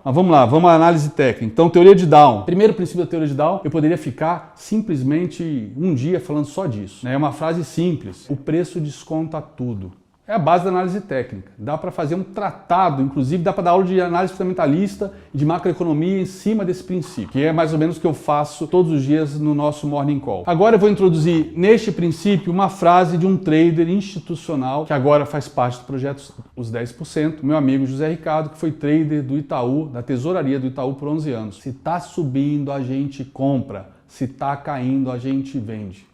Mas vamos lá, vamos à análise técnica. Então, teoria de Down. Primeiro princípio da teoria de Down, eu poderia ficar simplesmente um dia falando só disso. É uma frase simples. O preço desconta tudo. É a base da análise técnica. Dá para fazer um tratado, inclusive dá para dar aula de análise fundamentalista e de macroeconomia em cima desse princípio, que é mais ou menos o que eu faço todos os dias no nosso Morning Call. Agora eu vou introduzir neste princípio uma frase de um trader institucional que agora faz parte do projeto Os 10%, meu amigo José Ricardo, que foi trader do Itaú, da tesouraria do Itaú por 11 anos. Se está subindo, a gente compra. Se está caindo, a gente vende.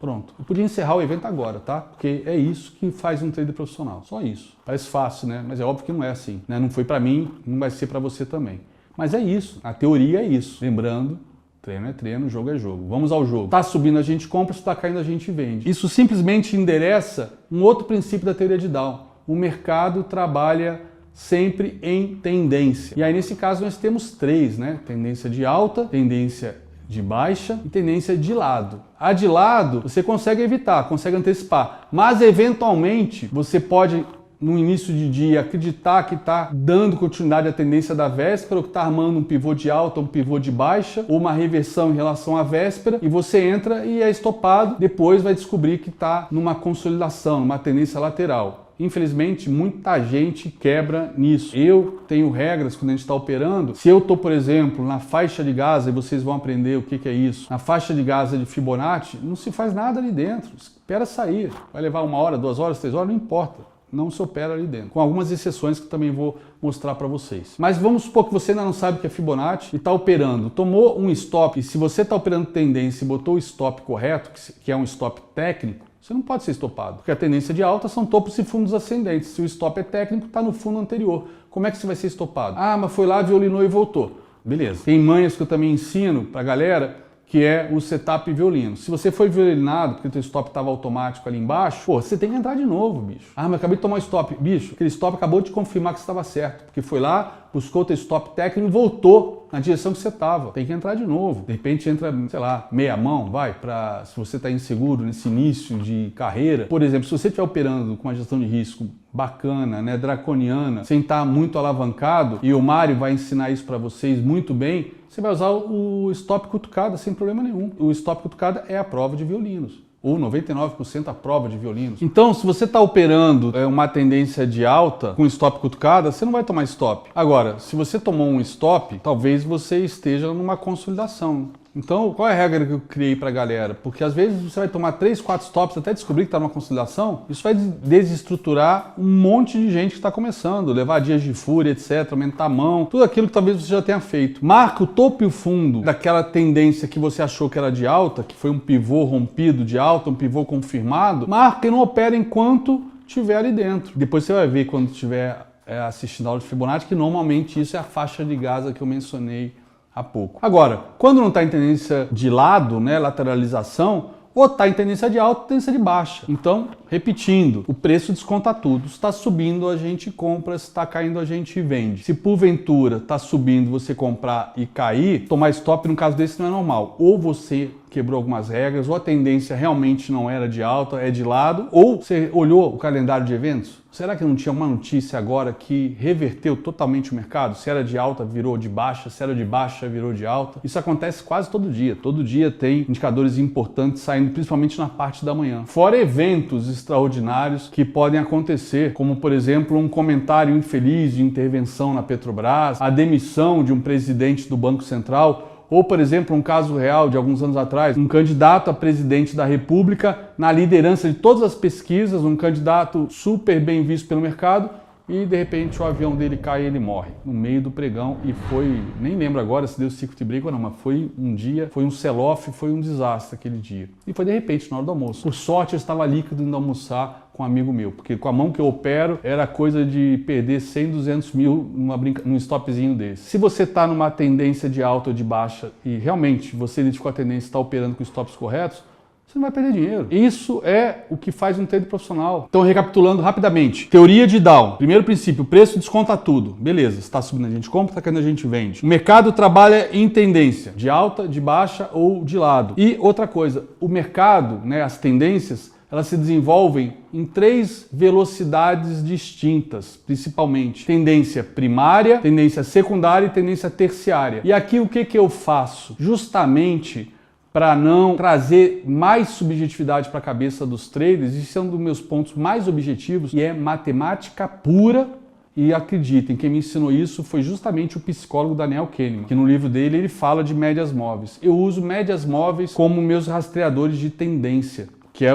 Pronto. Eu podia encerrar o evento agora, tá? Porque é isso que faz um trader profissional. Só isso. Parece fácil, né? Mas é óbvio que não é assim, né? Não foi para mim, não vai ser para você também. Mas é isso. A teoria é isso. Lembrando, treino é treino, jogo é jogo. Vamos ao jogo. Tá subindo, a gente compra, se tá caindo, a gente vende. Isso simplesmente endereça um outro princípio da teoria de Down. O mercado trabalha sempre em tendência. E aí, nesse caso, nós temos três, né? Tendência de alta, tendência de baixa e tendência de lado. A de lado você consegue evitar, consegue antecipar, mas eventualmente você pode no início de dia acreditar que está dando continuidade à tendência da véspera, ou que está armando um pivô de alta, um pivô de baixa, ou uma reversão em relação à véspera, e você entra e é estopado, depois vai descobrir que está numa consolidação, numa tendência lateral. Infelizmente, muita gente quebra nisso. Eu tenho regras quando a gente está operando. Se eu estou, por exemplo, na faixa de Gaza, e vocês vão aprender o que é isso, na faixa de Gaza de Fibonacci, não se faz nada ali dentro. Espera sair. Vai levar 1 hora, 2 horas, 3 horas, não importa. Não se opera ali dentro. Com algumas exceções que também vou mostrar para vocês. Mas vamos supor que você ainda não sabe o que é Fibonacci e está operando. Tomou um stop, e se você está operando tendência e botou o stop correto, que é um stop técnico, você não pode ser estopado, porque a tendência de alta são topos e fundos ascendentes. Se o stop é técnico, está no fundo anterior. Como é que você vai ser estopado? Ah, mas foi lá, violinou e voltou. Beleza. Tem manhas que eu também ensino para a galera, que é o setup violino. Se você foi violinado porque o teu stop estava automático ali embaixo, pô, você tem que entrar de novo, bicho. Ah, mas acabei de tomar um stop. Bicho, aquele stop acabou de confirmar que você estava certo, porque foi lá, buscou o teu stop técnico e voltou na direção que você estava. Tem que entrar de novo. De repente entra, sei lá, meia mão, vai, para se você está inseguro nesse início de carreira. Por exemplo, se você estiver operando com uma gestão de risco bacana, né, draconiana, sem estar muito alavancado, e o Mário vai ensinar isso para vocês muito bem, você vai usar o stop cutucada sem problema nenhum. O stop cutucada é a prova de violinos, ou 99% a prova de violinos. Então, se você está operando uma tendência de alta com stop cutucada, você não vai tomar stop. Agora, se você tomou um stop, talvez você esteja numa consolidação. Então, qual é a regra que eu criei para a galera? Porque às vezes você vai tomar 3, 4 stops até descobrir que está numa consolidação. Isso vai desestruturar um monte de gente que está começando, levar dias de fúria, etc, aumentar a mão, tudo aquilo que talvez você já tenha feito. Marca o topo e o fundo daquela tendência que você achou que era de alta, que foi um pivô rompido de alta, um pivô confirmado. Marca e não opera enquanto estiver ali dentro. Depois você vai ver quando estiver assistindo a aula de Fibonacci, que normalmente isso é a faixa de Gaza que eu mencionei há pouco. Agora, quando não está em tendência de lado, né, lateralização, ou está em tendência de alta ou tendência de baixa. Então, repetindo, o preço desconta tudo. Se está subindo, a gente compra, se está caindo, a gente vende. Se porventura está subindo, você comprar e cair, tomar stop no caso desse não é normal. Ou você quebrou algumas regras, ou a tendência realmente não era de alta, é de lado, ou você olhou o calendário de eventos? Será que não tinha uma notícia agora que reverteu totalmente o mercado? Se era de alta, virou de baixa, se era de baixa, virou de alta. Isso acontece quase todo dia. Todo dia tem indicadores importantes saindo, principalmente na parte da manhã. Fora eventos extraordinários que podem acontecer, como, por exemplo, um comentário infeliz de intervenção na Petrobras, a demissão de um presidente do Banco Central, ou, por exemplo, um caso real de alguns anos atrás, um candidato a presidente da República na liderança de todas as pesquisas, um candidato super bem visto pelo mercado, e de repente o avião dele cai e ele morre no meio do pregão. E foi, nem lembro agora se deu circuit break ou não, mas foi um dia, foi um sell-off, foi um desastre aquele dia. E foi de repente, na hora do almoço. Por sorte eu estava líquido indo almoçar com um amigo meu, porque com a mão que eu opero era coisa de perder 100, 200 mil num stopzinho desse. Se você está numa tendência de alta ou de baixa e realmente você identificou a tendência e está operando com stops corretos, você não vai perder dinheiro. Isso é o que faz um trader profissional. Então, recapitulando rapidamente. Teoria de Down. Primeiro princípio, o preço desconta tudo. Beleza, se está subindo a gente compra, está caindo a gente vende. O mercado trabalha em tendência, de alta, de baixa ou de lado. E outra coisa, o mercado, né, as tendências, elas se desenvolvem em 3 velocidades distintas, principalmente. Tendência primária, tendência secundária e tendência terciária. E aqui o que eu faço? Justamente para não trazer mais subjetividade para a cabeça dos traders, esse é um dos meus pontos mais objetivos, e é matemática pura. E acreditem, quem me ensinou isso foi justamente o psicólogo Daniel Kahneman, que no livro dele ele fala de médias móveis. Eu uso médias móveis como meus rastreadores de tendência, que é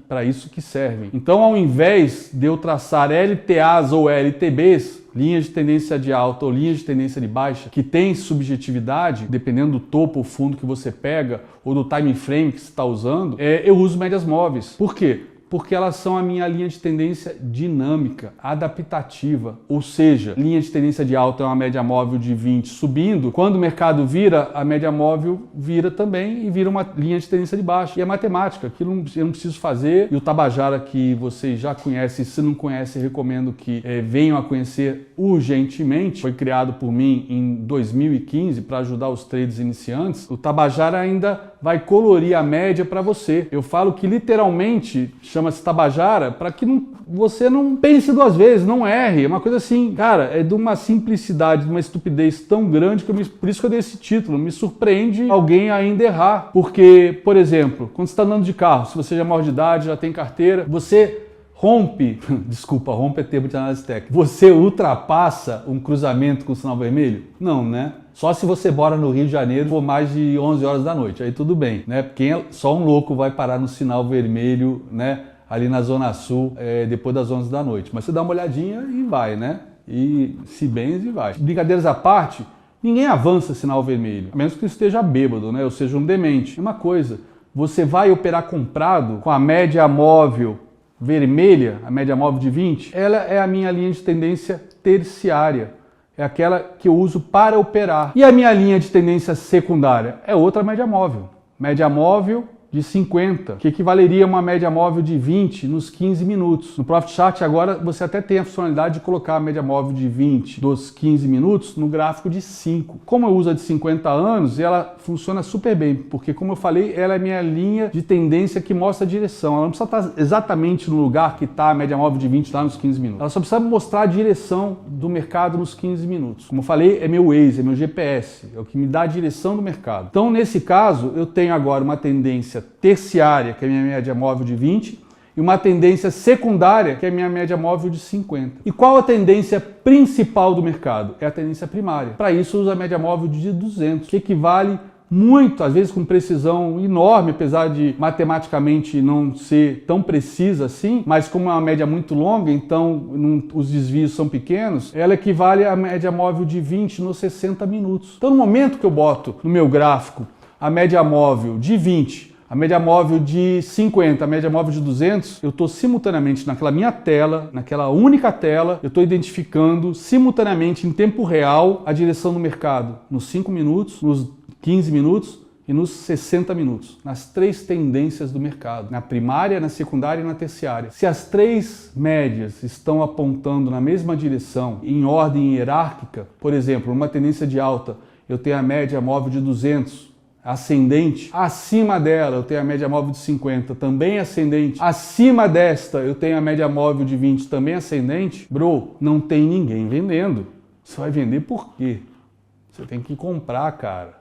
para isso que servem. Então, ao invés de eu traçar LTAs ou LTBs, linhas de tendência de alta ou linhas de tendência de baixa, que tem subjetividade, dependendo do topo ou fundo que você pega, ou do time frame que você está usando, eu uso médias móveis. Por quê? Porque elas são a minha linha de tendência dinâmica, adaptativa, ou seja, linha de tendência de alta é uma média móvel de 20 subindo, quando o mercado vira, a média móvel vira também e vira uma linha de tendência de baixa. E é matemática, aquilo eu não preciso fazer, e o Tabajara que vocês já conhecem, se não conhecem, recomendo que venham a conhecer urgentemente, foi criado por mim em 2015 para ajudar os traders iniciantes. O Tabajara ainda vai colorir a média para você. Eu falo que literalmente chama-se Tabajara para que você não pense 2 vezes, não erre. É uma coisa assim, cara, é de uma simplicidade, de uma estupidez tão grande que por isso que eu dei esse título. Me surpreende alguém ainda errar. Porque, por exemplo, quando você está andando de carro, se você já é maior de idade, já tem carteira, você rompe, desculpa, rompe é termo de análise técnica, você ultrapassa um cruzamento com sinal vermelho? Não, né? Só se você mora no Rio de Janeiro por mais de 11 horas da noite, aí tudo bem, né? Porque só um louco vai parar no sinal vermelho, né? Ali na Zona Sul, depois das 11 da noite. Mas você dá uma olhadinha e vai, né? E se benze e vai. Brincadeiras à parte, ninguém avança sinal vermelho, a menos que esteja bêbado, né? Ou seja, um demente. É uma coisa, você vai operar comprado com a média móvel vermelha, a média móvel de 20, ela é a minha linha de tendência terciária. É aquela que eu uso para operar. E a minha linha de tendência secundária é outra média móvel. Média móvel de 50, que equivaleria a uma média móvel de 20 nos 15 minutos. No Profit Chart agora você até tem a funcionalidade de colocar a média móvel de 20 dos 15 minutos no gráfico de 5. Como eu uso a de 50 anos, ela funciona super bem, porque como eu falei, ela é minha linha de tendência que mostra a direção. Ela não precisa estar exatamente no lugar que está a média móvel de 20 lá nos 15 minutos. Ela só precisa mostrar a direção do mercado nos 15 minutos. Como eu falei, é meu Waze, é meu GPS, é o que me dá a direção do mercado. Então, nesse caso, eu tenho agora uma tendência terciária, que é a minha média móvel de 20, e uma tendência secundária, que é a minha média móvel de 50. E qual a tendência principal do mercado? É a tendência primária. Para isso, eu uso a média móvel de 200, que equivale muito, às vezes com precisão enorme, apesar de matematicamente não ser tão precisa assim, mas como é uma média muito longa, então os desvios são pequenos, ela equivale à média móvel de 20 nos 60 minutos. Então, no momento que eu boto no meu gráfico a média móvel de 20, a média móvel de 50, a média móvel de 200, eu estou simultaneamente naquela minha tela, naquela única tela, eu estou identificando simultaneamente em tempo real a direção do mercado nos 5 minutos, nos 15 minutos e nos 60 minutos, nas 3 tendências do mercado, na primária, na secundária e na terciária. Se as 3 médias estão apontando na mesma direção, em ordem hierárquica, por exemplo, uma tendência de alta, eu tenho a média móvel de 200, ascendente, acima dela eu tenho a média móvel de 50, também ascendente, acima desta eu tenho a média móvel de 20, também ascendente, bro, não tem ninguém vendendo. Você vai vender por quê? Você tem que comprar, cara.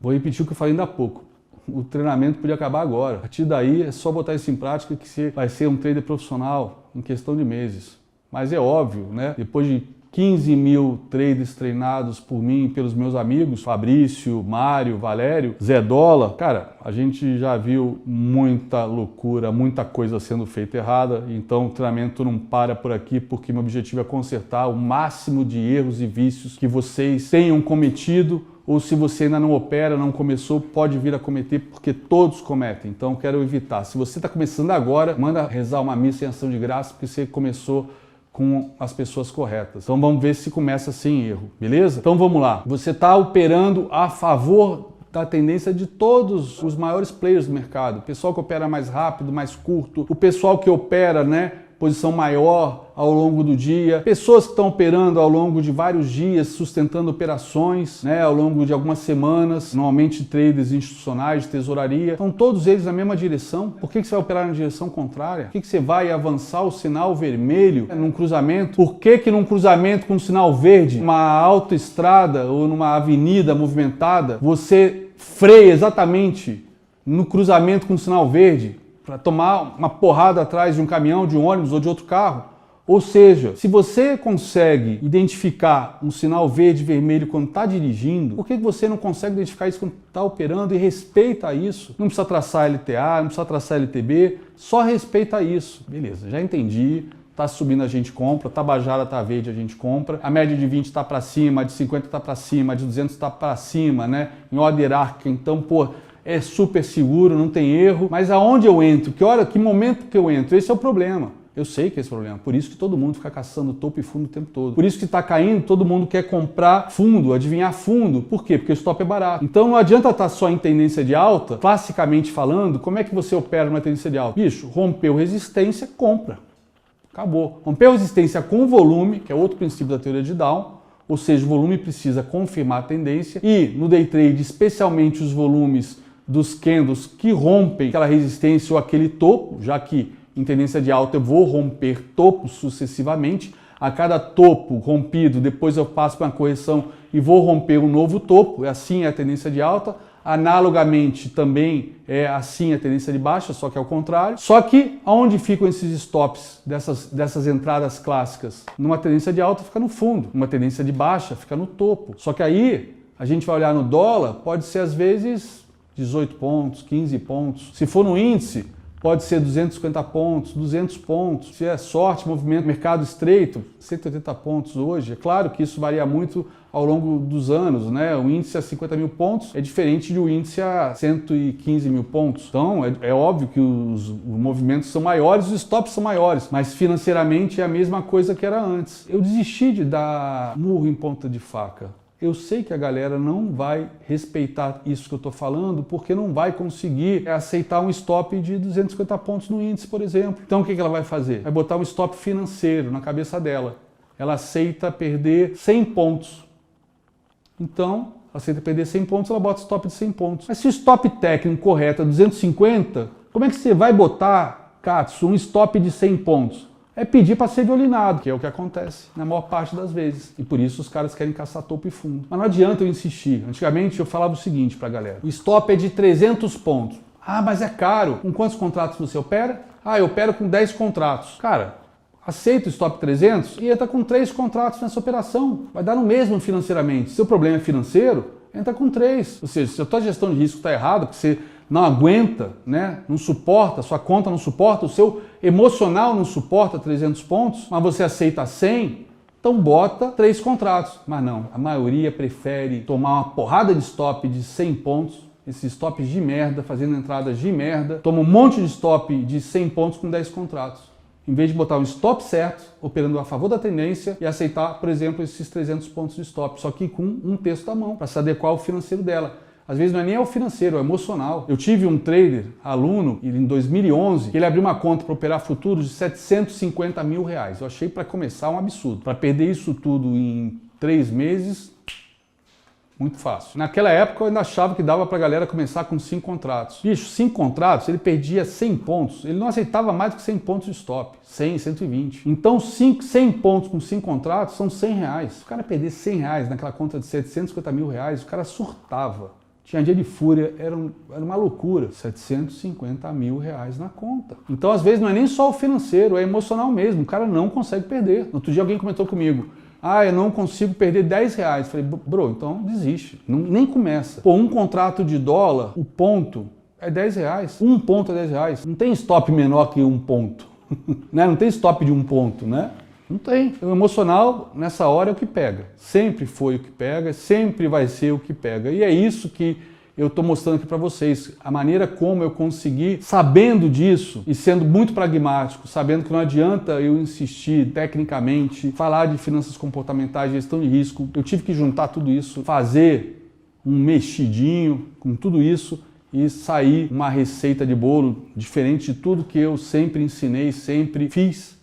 Vou repetir o que eu falei ainda há pouco. O treinamento podia acabar agora. A partir daí é só botar isso em prática que você vai ser um trader profissional em questão de meses. Mas é óbvio, né? Depois de 15 mil traders treinados por mim e pelos meus amigos, Fabrício, Mário, Valério, Zé Dólar, cara, a gente já viu muita loucura, muita coisa sendo feita errada, então o treinamento não para por aqui porque meu objetivo é consertar o máximo de erros e vícios que vocês tenham cometido, ou se você ainda não opera, não começou, pode vir a cometer, porque todos cometem, então quero evitar. Se você está começando agora, manda rezar uma missa em ação de graça, porque você começou com as pessoas corretas. Então vamos ver se começa sem erro, beleza? Então vamos lá. Você está operando a favor da tendência de todos os maiores players do mercado. O pessoal que opera mais rápido, mais curto, o pessoal que opera, né, posição maior ao longo do dia, pessoas que estão operando ao longo de vários dias, sustentando operações, né, ao longo de algumas semanas, normalmente traders institucionais de tesouraria, estão todos eles na mesma direção. Por que você vai operar na direção contrária? Por que você vai avançar o sinal vermelho num cruzamento? Por que num cruzamento com sinal verde, numa autoestrada ou numa avenida movimentada, você freia exatamente no cruzamento com sinal verde para tomar uma porrada atrás de um caminhão, de um ônibus ou de outro carro? Ou seja, se você consegue identificar um sinal verde e vermelho quando está dirigindo, por que você não consegue identificar isso quando está operando e respeita isso? Não precisa traçar LTA, não precisa traçar LTB, só respeita isso. Beleza, já entendi. Tá subindo, a gente compra, Tabajara tá verde, a gente compra, a média de 20 está para cima, a de 50 está para cima, a de 200 está para cima, né? Em ordem hierárquica, então, pô, é super seguro, não tem erro. Mas aonde eu entro? Que momento que eu entro? Esse é o problema. Eu sei que é esse é o problema. Por isso que todo mundo fica caçando topo e fundo o tempo todo. Por isso que está caindo, todo mundo quer comprar fundo, adivinhar fundo. Por quê? Porque o stop é barato. Então não adianta estar só em tendência de alta, classicamente falando, como é que você opera numa tendência de alta? Bicho, rompeu resistência, compra. Acabou. Rompeu resistência com volume, que é outro princípio da teoria de Down, ou seja, o volume precisa confirmar a tendência, e no day trade, especialmente os volumes dos candles que rompem aquela resistência ou aquele topo, já que em tendência de alta eu vou romper topos sucessivamente, a cada topo rompido, depois eu passo para uma correção e vou romper um novo topo, assim é a tendência de alta. Analogamente também é assim a tendência de baixa, só que é o contrário. Só que aonde ficam esses stops dessas entradas clássicas? Numa tendência de alta fica no fundo, numa tendência de baixa fica no topo. Só que aí a gente vai olhar no dólar, pode ser às vezes 18 pontos, 15 pontos. Se for no índice, pode ser 250 pontos, 200 pontos. Se é sorte, movimento, mercado estreito, 180 pontos hoje. É claro que isso varia muito ao longo dos anos, né? O índice a 50 mil pontos é diferente do índice a 115 mil pontos. Então, é óbvio que os movimentos são maiores, os stops são maiores, mas financeiramente é a mesma coisa que era antes. Eu desisti de dar murro em ponta de faca. Eu sei que a galera não vai respeitar isso que eu estou falando, porque não vai conseguir aceitar um stop de 250 pontos no índice, por exemplo. Então o que ela vai fazer? Vai botar um stop financeiro na cabeça dela. Ela aceita perder 100 pontos. Então, aceita perder 100 pontos, ela bota stop de 100 pontos. Mas se o stop técnico correto é 250, como é que você vai botar, Katsu, um stop de 100 pontos? É pedir para ser violinado, que é o que acontece na maior parte das vezes. E por isso os caras querem caçar topo e fundo. Mas não adianta eu insistir. Antigamente eu falava o seguinte para a galera. O stop é de 300 pontos. Ah, mas é caro. Com quantos contratos você opera? Ah, eu opero com 10 contratos. Cara, aceita o stop 300 e entra com 3 contratos nessa operação. Vai dar no mesmo financeiramente. Se o problema é financeiro, entra com 3. Ou seja, se a tua gestão de risco está errada, porque você não aguenta, né? Não suporta, sua conta não suporta, o seu emocional não suporta 300 pontos, mas você aceita 100, então bota 3 contratos. Mas não, a maioria prefere tomar uma porrada de stop de 100 pontos, esses stops de merda, fazendo entradas de merda, toma um monte de stop de 100 pontos com 10 contratos. Em vez de botar um stop certo, operando a favor da tendência e aceitar, por exemplo, esses 300 pontos de stop, só que com um terço da mão, para se adequar ao financeiro dela. Às vezes não é nem o financeiro, é o emocional. Eu tive um trader, aluno, em 2011, que ele abriu uma conta para operar futuros de 750 mil reais. Eu achei para começar um absurdo. Para perder isso tudo em 3 meses, muito fácil. Naquela época eu ainda achava que dava para a galera começar com 5 contratos. Bicho, 5 contratos, ele perdia 100 pontos. Ele não aceitava mais do que 100 pontos de stop. 100, 120. Então 100 pontos com 5 contratos são 100 reais. Se o cara perder 100 reais naquela conta de 750 mil reais, o cara surtava. Tinha dia de fúria, era uma loucura. 750 mil reais na conta. Então, às vezes, não é nem só o financeiro, é emocional mesmo. O cara não consegue perder. Outro dia alguém comentou comigo, eu não consigo perder 10 reais. Falei, bro, então desiste. Nem começa. Pô, um contrato de dólar, o ponto é 10 reais. Um ponto é 10 reais. Não tem stop menor que um ponto. Né? Não tem stop de um ponto, né? Não tem. O emocional, nessa hora, é o que pega. Sempre foi o que pega, sempre vai ser o que pega. E é isso que eu estou mostrando aqui para vocês. A maneira como eu consegui, sabendo disso e sendo muito pragmático, sabendo que não adianta eu insistir tecnicamente, falar de finanças comportamentais, gestão de risco. Eu tive que juntar tudo isso, fazer um mexidinho com tudo isso e sair uma receita de bolo diferente de tudo que eu sempre ensinei, sempre fiz.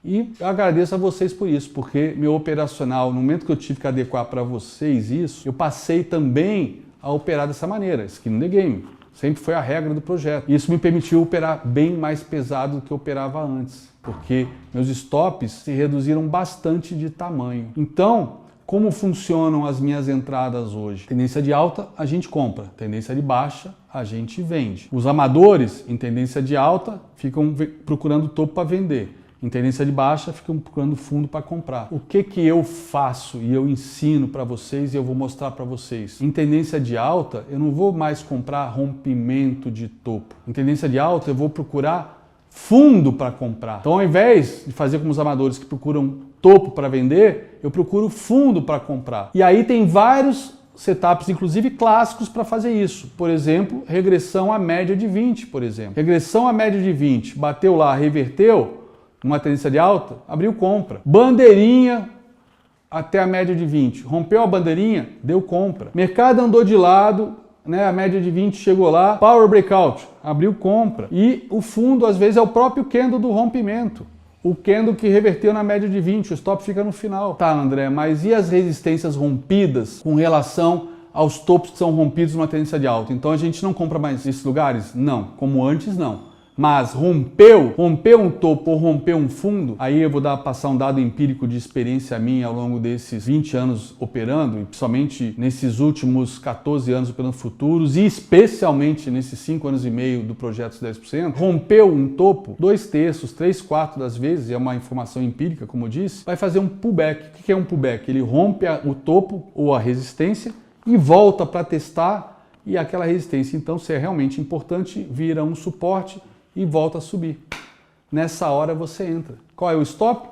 E eu agradeço a vocês por isso, porque meu operacional, no momento que eu tive que adequar para vocês isso, eu passei também a operar dessa maneira, skin in the game. Sempre foi a regra do projeto. Isso me permitiu operar bem mais pesado do que eu operava antes, porque meus stops se reduziram bastante de tamanho. Então, como funcionam as minhas entradas hoje? Tendência de alta, a gente compra. Tendência de baixa, a gente vende. Os amadores, em tendência de alta, ficam procurando topo para vender. Em tendência de baixa, ficam procurando fundo para comprar. O que eu faço e eu ensino para vocês e eu vou mostrar para vocês? Em tendência de alta, eu não vou mais comprar rompimento de topo. Em tendência de alta, eu vou procurar fundo para comprar. Então, ao invés de fazer como os amadores que procuram topo para vender, eu procuro fundo para comprar. E aí tem vários setups, inclusive clássicos, para fazer isso. Por exemplo, regressão à média de 20, por exemplo. Regressão à média de 20, bateu lá, reverteu, uma tendência de alta, abriu compra. Bandeirinha até a média de 20. Rompeu a bandeirinha, deu compra. Mercado andou de lado, né, a média de 20 chegou lá, power breakout, abriu compra. E o fundo, às vezes, é o próprio candle do rompimento. O candle que reverteu na média de 20, o stop fica no final. Tá, André, mas e as resistências rompidas com relação aos topos que são rompidos numa tendência de alta? Então a gente não compra mais nesses lugares? Não, como antes não. Mas rompeu um topo ou rompeu um fundo, aí eu vou passar um dado empírico de experiência minha ao longo desses 20 anos operando, e principalmente nesses últimos 14 anos operando futuros, e especialmente nesses 5 anos e meio do projeto 10%, rompeu um topo, 2/3, 3/4 das vezes, é uma informação empírica, como eu disse, vai fazer um pullback. O que é um pullback? Ele rompe o topo ou a resistência e volta para testar e aquela resistência, então, se é realmente importante, vira um suporte e volta a subir. Nessa hora você entra. Qual é o stop?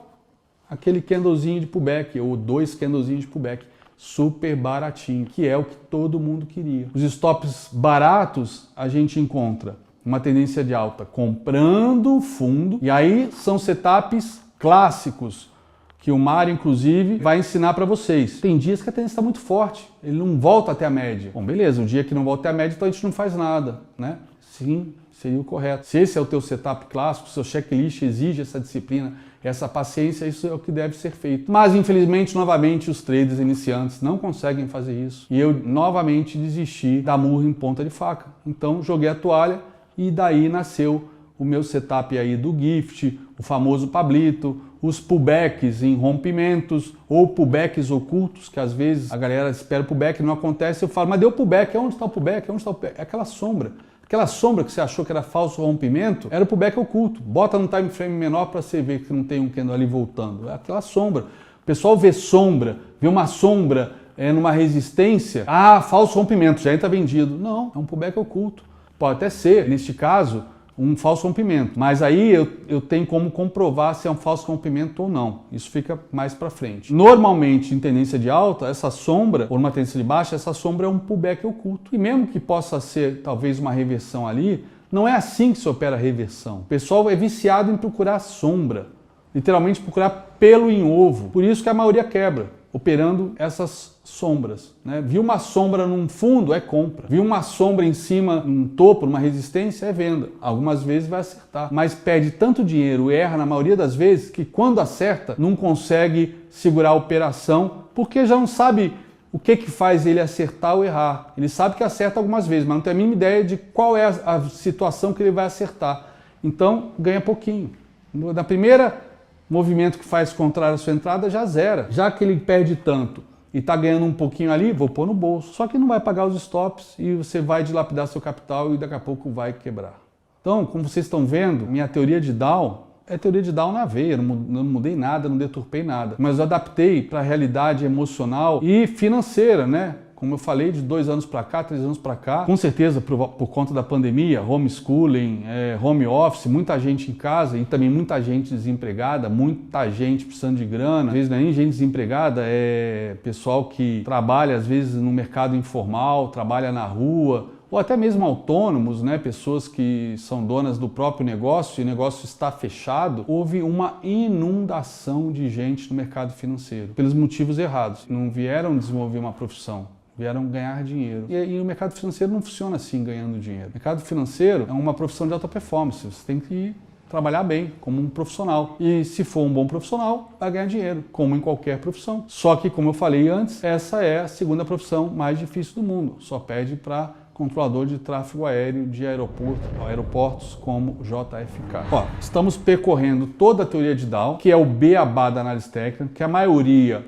Aquele candlezinho de pullback, ou 2 candlezinhos de pullback, super baratinho, que é o que todo mundo queria. Os stops baratos a gente encontra uma tendência de alta comprando fundo, e aí são setups clássicos, que o Mário, inclusive, vai ensinar para vocês. Tem dias que a tendência está muito forte, ele não volta até a média. Bom, beleza, o dia que não volta até a média, então a gente não faz nada, né? Sim, seria o correto. Se esse é o teu setup clássico, seu checklist exige essa disciplina, essa paciência, isso é o que deve ser feito. Mas, infelizmente, novamente, os traders iniciantes não conseguem fazer isso. E eu, novamente, desisti da murro em ponta de faca. Então, joguei a toalha e daí nasceu o meu setup aí do Gift, o famoso Pablito, os pullbacks em rompimentos ou pullbacks ocultos, que às vezes a galera espera o pullback, não acontece, eu falo, mas deu pullback, onde está o pullback? Onde está o pullback? É aquela sombra. Aquela sombra que você achou que era falso rompimento, era o pullback oculto. Bota no time frame menor para você ver que não tem um candle ali voltando. É aquela sombra. O pessoal vê sombra, vê uma sombra numa resistência, falso rompimento, já entra vendido. Não, é um pullback oculto. Pode até ser, neste caso, um falso rompimento. Mas aí eu tenho como comprovar se é um falso rompimento ou não. Isso fica mais para frente. Normalmente, em tendência de alta, essa sombra, ou numa tendência de baixa, essa sombra é um pullback oculto. E mesmo que possa ser talvez uma reversão ali, não é assim que se opera a reversão. O pessoal é viciado em procurar sombra. Literalmente procurar pelo em ovo. Por isso que a maioria quebra, operando essas sombras, né? Viu uma sombra num fundo, é compra. Viu uma sombra em cima, num topo, numa resistência, é venda. Algumas vezes vai acertar, mas perde tanto dinheiro, erra na maioria das vezes, que quando acerta, não consegue segurar a operação, porque já não sabe o que faz ele acertar ou errar. Ele sabe que acerta algumas vezes, mas não tem a mínima ideia de qual é a situação que ele vai acertar. Então, ganha pouquinho. Na primeira movimento que faz contrário à sua entrada, já zera. Já que ele perde tanto e está ganhando um pouquinho ali, vou pôr no bolso. Só que não vai pagar os stops e você vai dilapidar seu capital e daqui a pouco vai quebrar. Então, como vocês estão vendo, minha teoria de Dow é teoria de Dow na veia. Não mudei nada, não deturpei nada. Mas eu adaptei para a realidade emocional e financeira, né? Como eu falei, de 2 anos para cá, 3 anos para cá, com certeza por conta da pandemia, homeschooling, home office, muita gente em casa e também muita gente desempregada, muita gente precisando de grana. Às vezes não é nem gente desempregada, é pessoal que trabalha às vezes no mercado informal, trabalha na rua, ou até mesmo autônomos, né? Pessoas que são donas do próprio negócio e o negócio está fechado. Houve uma inundação de gente no mercado financeiro, pelos motivos errados. Não vieram desenvolver uma profissão, vieram ganhar dinheiro. E o mercado financeiro não funciona assim, ganhando dinheiro. O mercado financeiro é uma profissão de alta performance. Você tem que trabalhar bem, como um profissional. E se for um bom profissional, vai ganhar dinheiro, como em qualquer profissão. Só que, como eu falei antes, essa é a segunda profissão mais difícil do mundo. Só perde para controlador de tráfego aéreo de aeroportos como JFK. Ó, estamos percorrendo toda a teoria de Dow, que é o beabá da análise técnica, que a maioria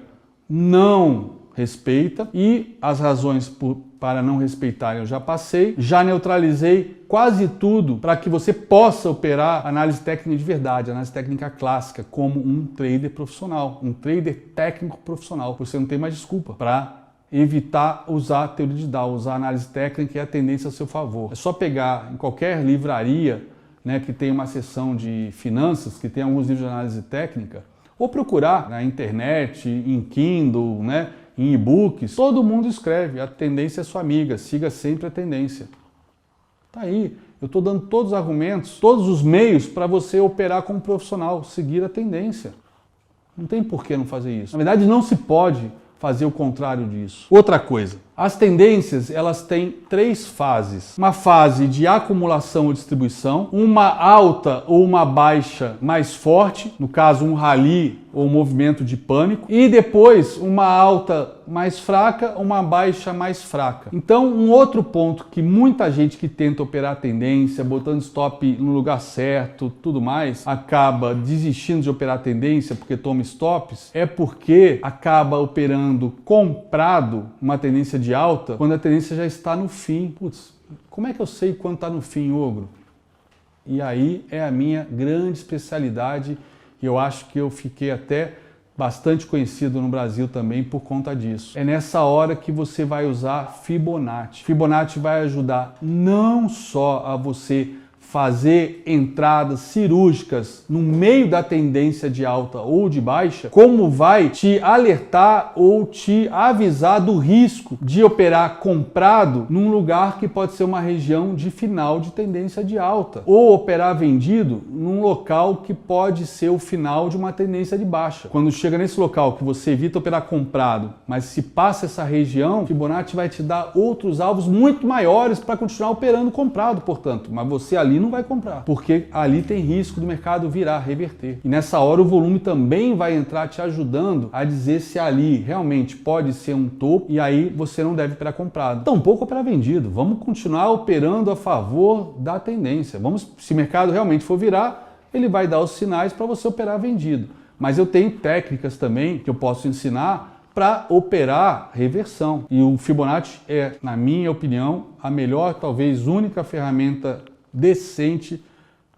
não respeita, e as razões para não respeitarem eu já passei, já neutralizei quase tudo para que você possa operar análise técnica de verdade, análise técnica clássica, como um trader profissional, um trader técnico profissional. Você não tem mais desculpa para evitar usar a teoria de Dow, usar a análise técnica e a tendência a seu favor. É só pegar em qualquer livraria, né, que tem uma seção de finanças, que tem alguns livros de análise técnica, ou procurar na internet, em Kindle, né, em e-books. Todo mundo escreve, a tendência é sua amiga, siga sempre a tendência. Tá aí, eu estou dando todos os argumentos, todos os meios para você operar como profissional, seguir a tendência. Não tem por que não fazer isso. Na verdade, não se pode fazer o contrário disso. Outra coisa, as tendências, elas têm três fases. Uma fase de acumulação ou distribuição, uma alta ou uma baixa mais forte, no caso um rally ou um movimento de pânico, e depois uma alta mais fraca, uma baixa mais fraca. Então, um outro ponto que muita gente que tenta operar a tendência, botando stop no lugar certo, tudo mais, acaba desistindo de operar a tendência porque toma stops, é porque acaba operando comprado uma tendência de alta quando a tendência já está no fim. Putz, como é que eu sei quando está no fim, ogro? E aí é a minha grande especialidade, e eu acho que eu fiquei até bastante conhecido no Brasil também por conta disso. É nessa hora que você vai usar Fibonacci. Fibonacci vai ajudar não só a você fazer entradas cirúrgicas no meio da tendência de alta ou de baixa, como vai te alertar ou te avisar do risco de operar comprado num lugar que pode ser uma região de final de tendência de alta, ou operar vendido num local que pode ser o final de uma tendência de baixa. Quando chega nesse local que você evita operar comprado, mas se passa essa região, Fibonacci vai te dar outros alvos muito maiores para continuar operando comprado, portanto, mas você ali não vai comprar, porque ali tem risco do mercado virar, reverter. E nessa hora o volume também vai entrar te ajudando a dizer se ali realmente pode ser um topo, e aí você não deve operar comprado. Tampouco operar vendido. Vamos continuar operando a favor da tendência. Se o mercado realmente for virar, ele vai dar os sinais para você operar vendido. Mas eu tenho técnicas também que eu posso ensinar para operar reversão. E o Fibonacci é, na minha opinião, a melhor, talvez única ferramenta decente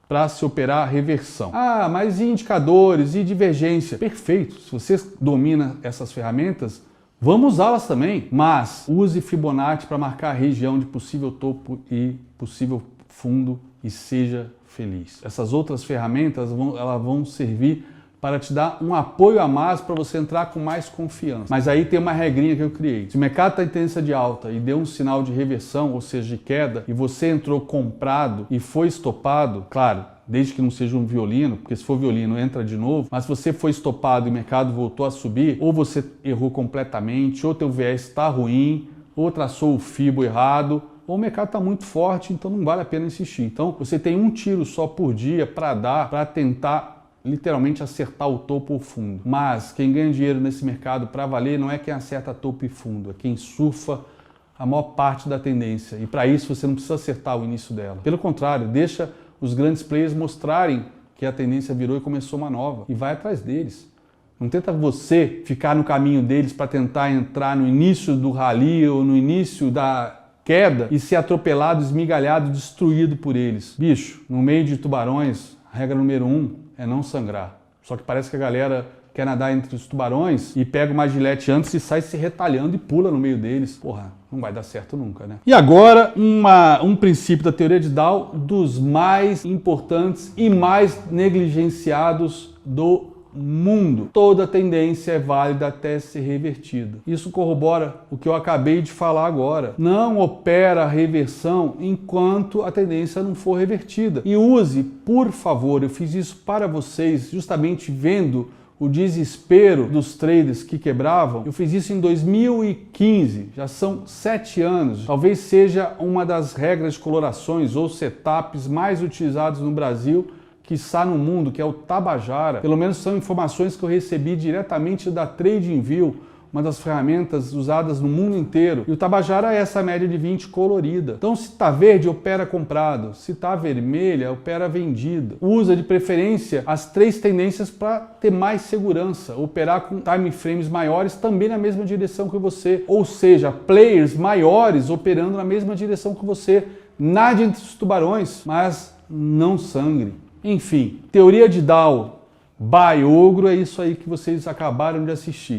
para se operar reversão. Ah, mas e indicadores e divergência? Perfeito, se você domina essas ferramentas, vamos usá-las também, mas use Fibonacci para marcar a região de possível topo e possível fundo e seja feliz. Essas outras ferramentas elas vão servir para te dar um apoio a mais para você entrar com mais confiança. Mas aí tem uma regrinha que eu criei. Se o mercado está em tendência de alta e deu um sinal de reversão, ou seja, de queda, e você entrou comprado e foi estopado, claro, desde que não seja um violino, porque se for violino entra de novo, mas se você foi estopado e o mercado voltou a subir, ou você errou completamente, ou teu viés está ruim, ou traçou o FIBO errado, ou o mercado está muito forte, então não vale a pena insistir. Então você tem um tiro só por dia para dar, para tentar literalmente acertar o topo ou fundo. Mas quem ganha dinheiro nesse mercado para valer não é quem acerta topo e fundo, é quem surfa a maior parte da tendência. E para isso você não precisa acertar o início dela. Pelo contrário, deixa os grandes players mostrarem que a tendência virou e começou uma nova. E vai atrás deles. Não tenta você ficar no caminho deles para tentar entrar no início do rally ou no início da queda e ser atropelado, esmigalhado, destruído por eles. Bicho, no meio de tubarões, a regra número 1 é não sangrar. Só que parece que a galera quer nadar entre os tubarões e pega uma gilete antes e sai se retalhando e pula no meio deles. Porra, não vai dar certo nunca, né? E agora, um princípio da teoria de Dow dos mais importantes e mais negligenciados do mundo. Toda tendência é válida até ser revertida. Isso corrobora o que eu acabei de falar agora. Não opera a reversão enquanto a tendência não for revertida. E use, por favor, eu fiz isso para vocês, justamente vendo o desespero dos traders que quebravam. Eu fiz isso em 2015, já são 7 anos. Talvez seja uma das regras de colorações ou setups mais utilizados no Brasil, quiçá no mundo, que é o Tabajara. Pelo menos são informações que eu recebi diretamente da TradingView, uma das ferramentas usadas no mundo inteiro. E o Tabajara é essa média de 20 colorida. Então, se está verde, opera comprado. Se está vermelha, opera vendido. Usa de preferência as 3 tendências para ter mais segurança. Operar com time frames maiores também na mesma direção que você. Ou seja, players maiores operando na mesma direção que você. Nada entre os tubarões, mas não sangre. Enfim, teoria de Dow by Ogro é isso aí que vocês acabaram de assistir.